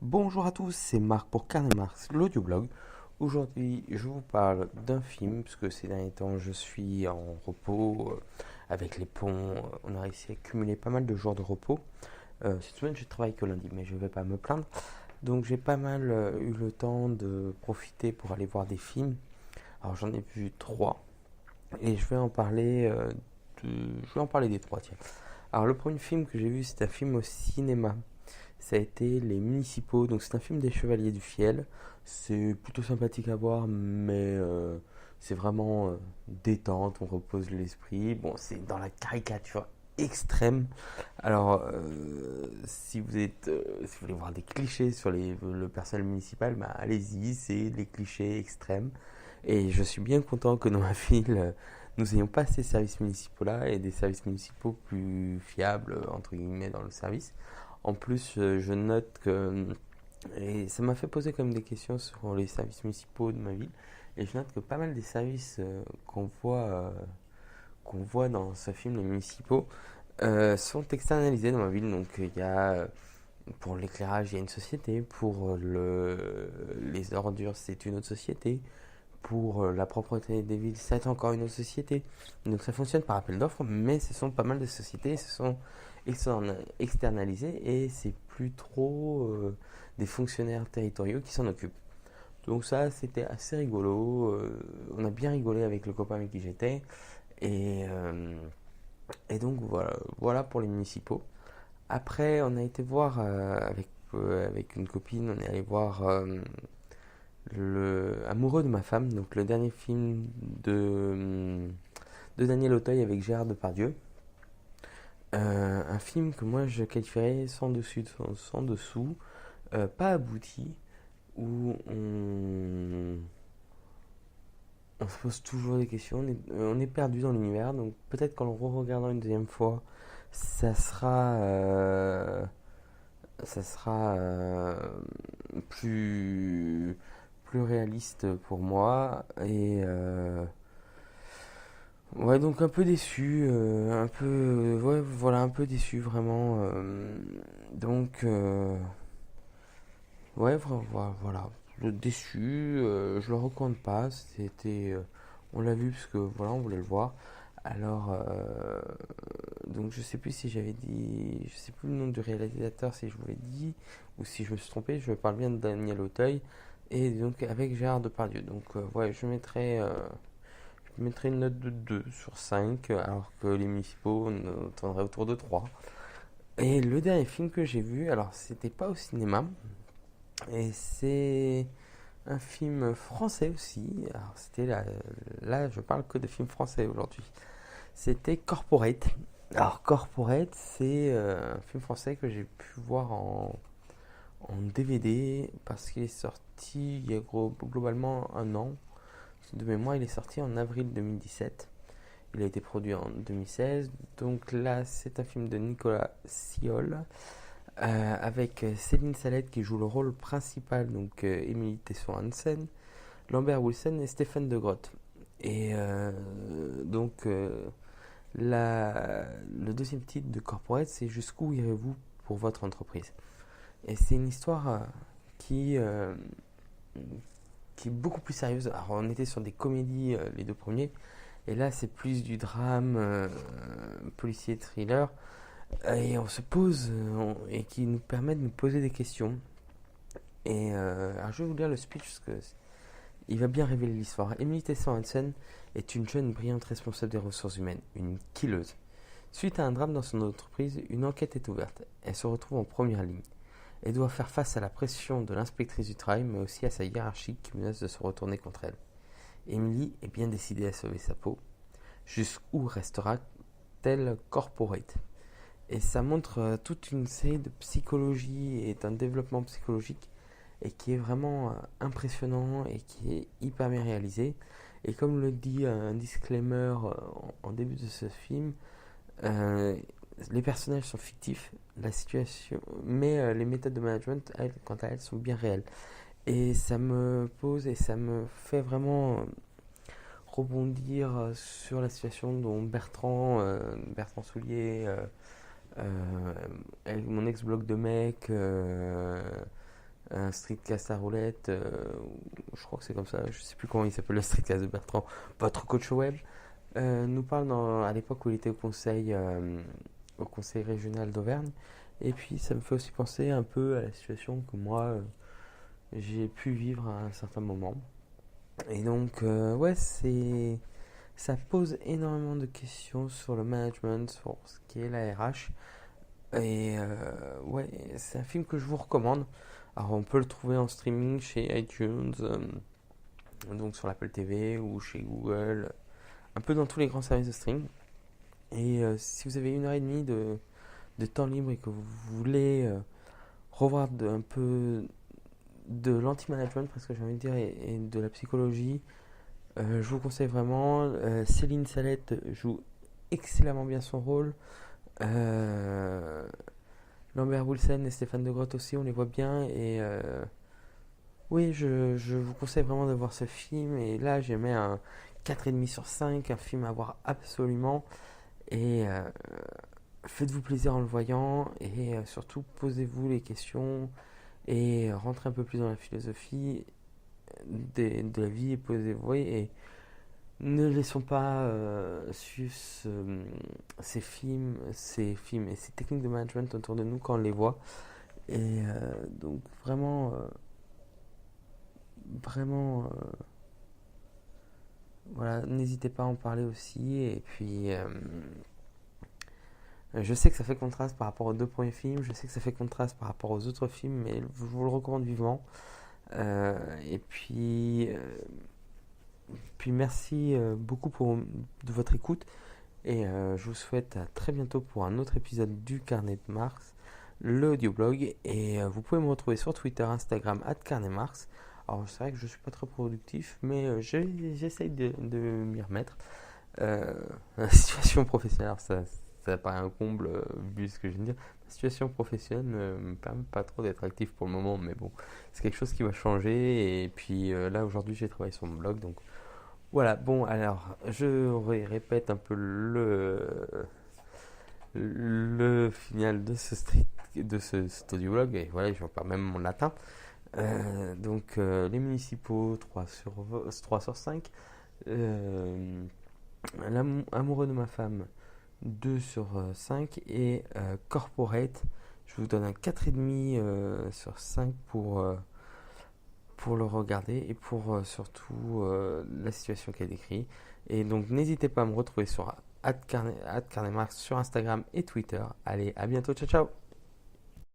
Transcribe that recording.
Bonjour à tous, c'est Marc pour Carnet Marx, l'audioblog. Aujourd'hui, je vous parle d'un film, puisque ces derniers temps, je suis en repos avec les ponts. On a réussi à cumuler pas mal de jours de repos. Cette semaine, je travaille que lundi, mais je ne vais pas me plaindre. Donc, j'ai pas mal eu le temps de profiter pour aller voir des films. Alors, j'en ai vu trois, et je vais en parler des trois, tiens. Alors, le premier film que j'ai vu, c'est un film au cinéma. Ça a été Les Municipaux. Donc c'est un film des Chevaliers du Fiel. C'est plutôt sympathique à voir, mais c'est vraiment détente, on repose l'esprit. Bon, c'est dans la caricature extrême. Alors, si vous voulez voir des clichés sur le personnel municipal, bah, allez-y, c'est les clichés extrêmes. Et je suis bien content que dans ma ville, nous n'ayons pas ces services municipaux-là et des services municipaux plus fiables, entre guillemets, dans le service. En plus, je note que, et ça m'a fait poser quand même des questions sur les services municipaux de ma ville, et je note que pas mal des services qu'on voit dans ce film, les municipaux, sont externalisés dans ma ville. Donc il y a, pour l'éclairage, il y a une société, pour les ordures, c'est une autre société, pour la propreté des villes, c'est encore une autre société. Donc ça fonctionne par appel d'offres, mais ce sont pas mal de sociétés, ce sont externalisés et c'est plus trop des fonctionnaires territoriaux qui s'en occupent. Donc ça, c'était assez rigolo. On a bien rigolé avec le copain avec qui j'étais. Et, euh, et donc voilà pour les municipaux. Après, on a été voir avec une copine, on est allé voir le Amoureux de ma femme, donc le dernier film de Daniel Auteuil avec Gérard Depardieu. Un film que moi je qualifierais sans dessus, sans dessous, pas abouti, où on se pose toujours des questions, on est perdu dans l'univers, donc peut-être qu'en le re-regardant une deuxième fois, ça sera, euh, ça sera plus réaliste pour moi. Ouais, donc un peu déçu, ouais, voilà, un peu déçu vraiment. Donc, ouais, voilà, déçu, je le recommande pas. On l'a vu parce que voilà, on voulait le voir. Alors, donc je sais plus si j'avais dit, je sais plus le nom du réalisateur, si je vous l'ai dit ou si je me suis trompé. Je parle bien de Daniel Auteuil et donc avec Gérard Depardieu. Donc, ouais, je mettrais une note de 2 sur 5, alors que les municipaux on tourneraient autour de 3. Et le dernier film que j'ai vu, alors c'était pas au cinéma, et c'est un film français aussi. Alors là, je parle que de films français aujourd'hui. C'était Corporate. Alors Corporate, c'est un film français que j'ai pu voir en DVD parce qu'il est sorti il y a globalement un an. De mémoire, il est sorti en avril 2017. Il a été produit en 2016. Donc là, c'est un film de Nicolas Siol avec Céline Salette qui joue le rôle principal, donc Emily Tesson-Hansen, Lambert Wilson et Stéphane de Grotte. Et donc, le deuxième titre de Corporate, c'est Jusqu'où irez-vous pour votre entreprise. Et c'est une histoire qui, euh, qui est beaucoup plus sérieuse. Alors, on était sur des comédies, les deux premiers, et là, c'est plus du drame, policier, thriller. Et on se pose, et qui nous permet de nous poser des questions. Et alors, je vais vous lire le speech parce que il va bien révéler l'histoire. Emily Tesson-Hansen est une jeune brillante responsable des ressources humaines, une killeuse. Suite à un drame dans son entreprise, une enquête est ouverte. Elle se retrouve en première ligne. Elle doit faire face à la pression de l'inspectrice du travail, mais aussi à sa hiérarchie qui menace de se retourner contre elle. Emily est bien décidée à sauver sa peau. Jusqu'où restera-t-elle corporate? Et ça montre toute une série de psychologie et d'un développement psychologique et qui est vraiment impressionnant et qui est hyper bien réalisé. Et comme le dit un disclaimer en début de ce film, euh, les personnages sont fictifs, la situation, mais les méthodes de management, elles, quant à elles, sont bien réelles. Et ça me pose et ça me fait vraiment rebondir sur la situation dont Bertrand Soulier, mon ex-blog de mec, streetcast à roulette, je crois que c'est comme ça, je sais plus comment il s'appelle, le streetcast de Bertrand, votre coach web, nous parle à l'époque où il était au conseil régional d'Auvergne. Et puis ça me fait aussi penser un peu à la situation que moi j'ai pu vivre à un certain moment. Et donc ouais, ça pose énormément de questions sur le management, sur ce qu'est la RH. Et ouais, c'est un film que je vous recommande. Alors on peut le trouver en streaming chez iTunes, donc sur l'Apple TV ou chez Google, un peu dans tous les grands services de streaming. Et si vous avez 1 heure et demie de temps libre et que vous voulez revoir un peu de l'anti-management, parce que j'ai envie de dire, et de la psychologie, je vous conseille vraiment. Céline Salette joue excellemment bien son rôle. Lambert Wilson et Stéphane de Grotte aussi, on les voit bien. Et oui, je vous conseille vraiment de voir ce film. Et là, j'ai mis un 4,5 sur 5, un film à voir absolument. Et faites-vous plaisir en le voyant. Et surtout, posez-vous les questions. Et rentrez un peu plus dans la philosophie de la vie. Et posez-vous. Voyez, et ne laissons pas suivre ces films et ces techniques de management autour de nous quand on les voit. Et donc vraiment, voilà, n'hésitez pas à en parler aussi. Et puis, je sais que ça fait contraste par rapport aux 2 premiers films, je sais que ça fait contraste par rapport aux autres films, mais je vous le recommande vivement. Et puis merci beaucoup de votre écoute. Et je vous souhaite à très bientôt pour un autre épisode du Carnet de Mars, le audioblog. Et vous pouvez me retrouver sur Twitter, Instagram, @carnetmars. Alors c'est vrai que je ne suis pas très productif, mais j'essaye de m'y remettre. La situation professionnelle, ça paraît un comble vu ce que je viens de dire. La situation professionnelle ne me permet pas trop d'être actif pour le moment, mais bon, c'est quelque chose qui va changer. Et puis là aujourd'hui j'ai travaillé sur mon blog, donc voilà. Bon, alors je répète un peu le final de cet audioblog, et voilà, je repars même mon latin. Donc les municipaux 3 sur 5, l'amoureux de ma femme 2 sur 5, et corporate, je vous donne un 4,5 sur 5 pour le regarder et pour surtout la situation qu'elle décrit. Et donc n'hésitez pas à me retrouver sur @carnetmars sur Instagram et Twitter. Allez, à bientôt, ciao ciao.